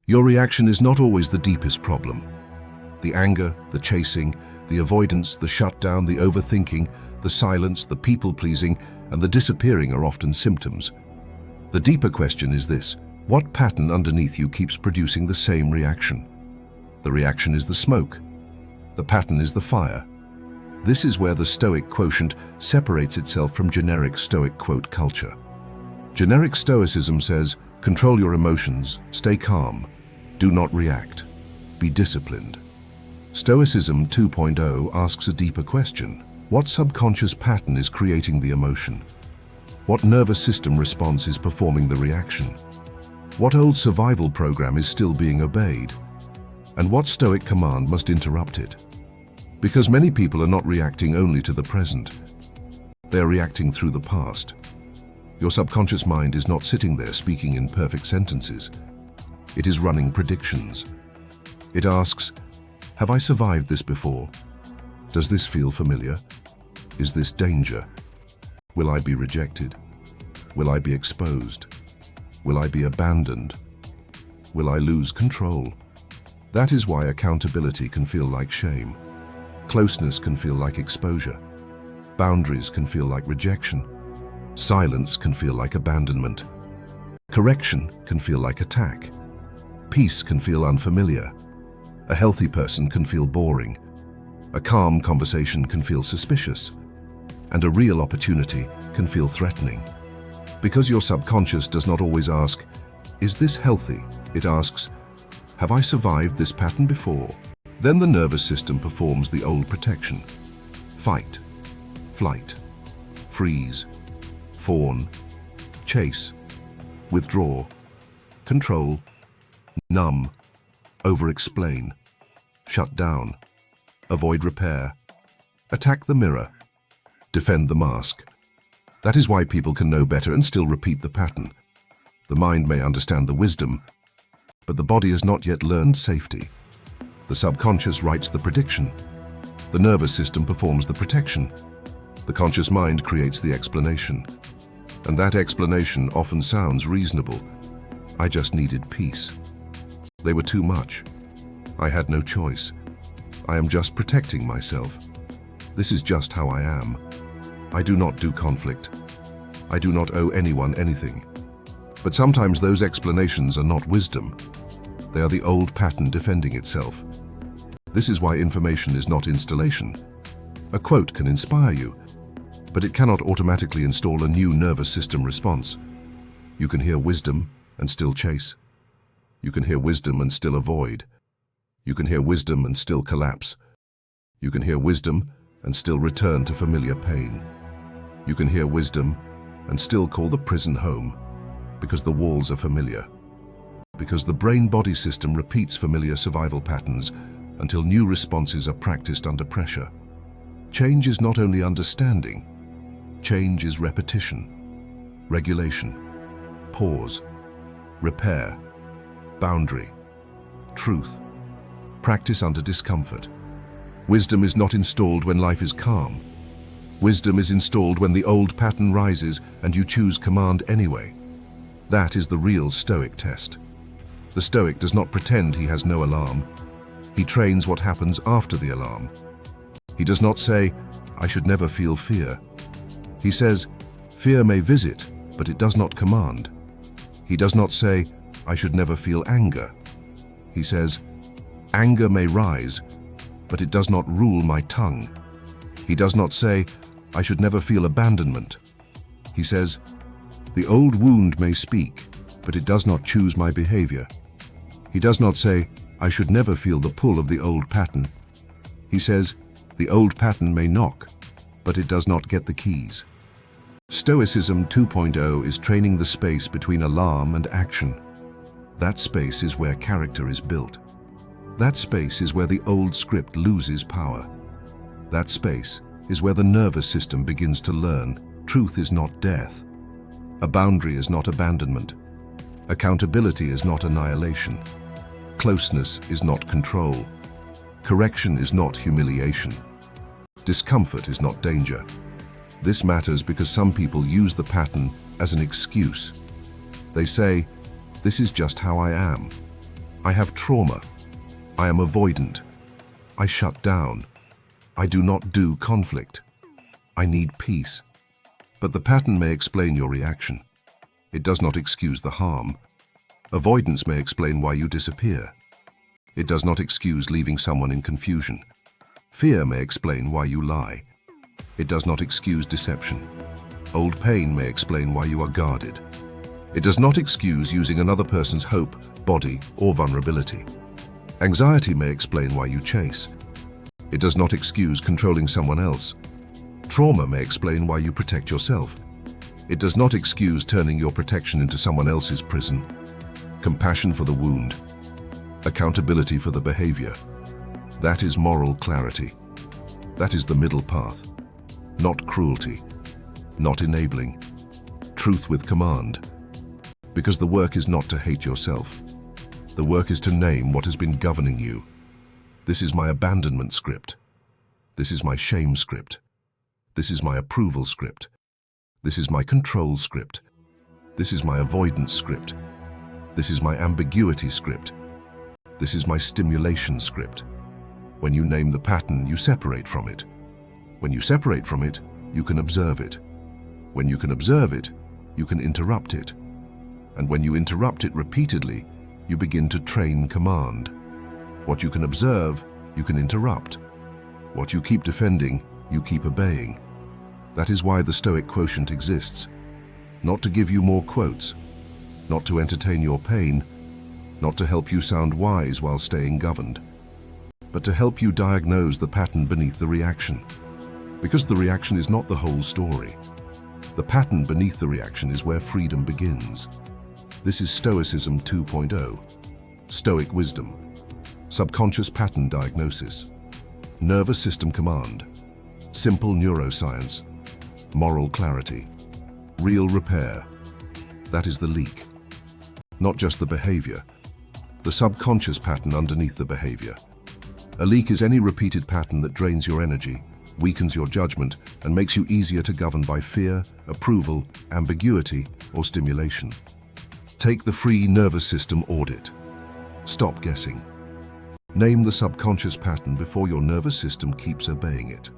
Your reaction is not always the deepest problem. The anger, the chasing, the avoidance, the shutdown, the overthinking, the silence, the people-pleasing, and the disappearing are often symptoms. The deeper question is this: what pattern underneath you keeps producing the same reaction? The reaction is the smoke. The pattern is the fire. This is where the Stoic quotient separates itself from generic Stoic quote culture. Generic Stoicism says, control your emotions, stay calm, do not react, be disciplined. Stoicism 2.0 asks a deeper question. What subconscious pattern is creating the emotion? What nervous system response is performing the reaction? What old survival program is still being obeyed? And what Stoic command must interrupt it? Because many people are not reacting only to the present. They are reacting through the past. Your subconscious mind is not sitting there speaking in perfect sentences. It is running predictions. It asks, have I survived this before? Does this feel familiar? Is this danger? Will I be rejected? Will I be exposed? Will I be abandoned? Will I lose control? That is why accountability can feel like shame. Closeness can feel like exposure. Boundaries can feel like rejection. Silence can feel like abandonment. Correction can feel like attack. Peace can feel unfamiliar. A healthy person can feel boring. A calm conversation can feel suspicious. And a real opportunity can feel threatening. Because your subconscious does not always ask, is this healthy? It asks, have I survived this pattern before? Then the nervous system performs the old protection. Fight, flight, freeze, fawn, chase, withdraw, control, numb, over-explain, shut down, avoid repair, attack the mirror, defend the mask. That is why people can know better and still repeat the pattern. The mind may understand the wisdom, but the body has not yet learned safety. The subconscious writes the prediction. The nervous system performs the protection. The conscious mind creates the explanation. And that explanation often sounds reasonable. I just needed peace. They were too much. I had no choice. I am just protecting myself. This is just how I am. I do not do conflict. I do not owe anyone anything. But sometimes those explanations are not wisdom. They are the old pattern defending itself. This is why information is not installation. A quote can inspire you, but it cannot automatically install a new nervous system response. You can hear wisdom and still chase. You can hear wisdom and still avoid. You can hear wisdom and still collapse. You can hear wisdom and still return to familiar pain. You can hear wisdom and still call the prison home, because the walls are familiar. Because the brain-body system repeats familiar survival patterns until new responses are practiced under pressure. Change is not only understanding, change is repetition, regulation, pause, repair, boundary, truth, practice under discomfort. Wisdom is not installed when life is calm. Wisdom is installed when the old pattern rises and you choose command anyway. That is the real Stoic test. The Stoic does not pretend he has no alarm. He trains what happens after the alarm. He does not say, I should never feel fear. He says, fear may visit, but it does not command. He does not say, I should never feel anger. He says, anger may rise, but it does not rule my tongue. He does not say, I should never feel abandonment. He says, the old wound may speak, but it does not choose my behavior. He does not say, I should never feel the pull of the old pattern. He says, the old pattern may knock, but it does not get the keys. Stoicism 2.0 is training the space between alarm and action. That space is where character is built. That space is where the old script loses power. That space is where the nervous system begins to learn truth is not death. A boundary is not abandonment. Accountability is not annihilation. Closeness is not control. Correction is not humiliation. Discomfort is not danger. This matters because some people use the pattern as an excuse. They say, this is just how I am. I have trauma. I am avoidant. I shut down. I do not do conflict. I need peace. But the pattern may explain your reaction. It does not excuse the harm. Avoidance may explain why you disappear. It does not excuse leaving someone in confusion. Fear may explain why you lie. It does not excuse deception. Old pain may explain why you are guarded. It does not excuse using another person's hope, body, or vulnerability. Anxiety may explain why you chase. It does not excuse controlling someone else. Trauma may explain why you protect yourself. It does not excuse turning your protection into someone else's prison. Compassion for the wound. Accountability for the behavior. That is moral clarity. That is the middle path. Not cruelty. Not enabling. Truth with command. Because the work is not to hate yourself. The work is to name what has been governing you. This is my abandonment script. This is my shame script. This is my approval script. This is my control script. This is my avoidance script. This is my ambiguity script. This is my stimulation script. When you name the pattern, you separate from it. When you separate from it, you can observe it. When you can observe it, you can interrupt it. And when you interrupt it repeatedly, you begin to train command. What you can observe, you can interrupt. What you keep defending, you keep obeying. That is why the Stoic Quotient exists. Not to give you more quotes, not to entertain your pain, not to help you sound wise while staying governed, but to help you diagnose the pattern beneath the reaction. Because the reaction is not the whole story. The pattern beneath the reaction is where freedom begins. This is Stoicism 2.0. Stoic wisdom. Subconscious pattern diagnosis. Nervous system command. Simple neuroscience. Moral clarity. Real repair. That is the leak. Not just the behavior. The subconscious pattern underneath the behavior. A leak is any repeated pattern that drains your energy, weakens your judgment, and makes you easier to govern by fear, approval, ambiguity, or stimulation. Take the free nervous system audit. Stop guessing. Name the subconscious pattern before your nervous system keeps obeying it.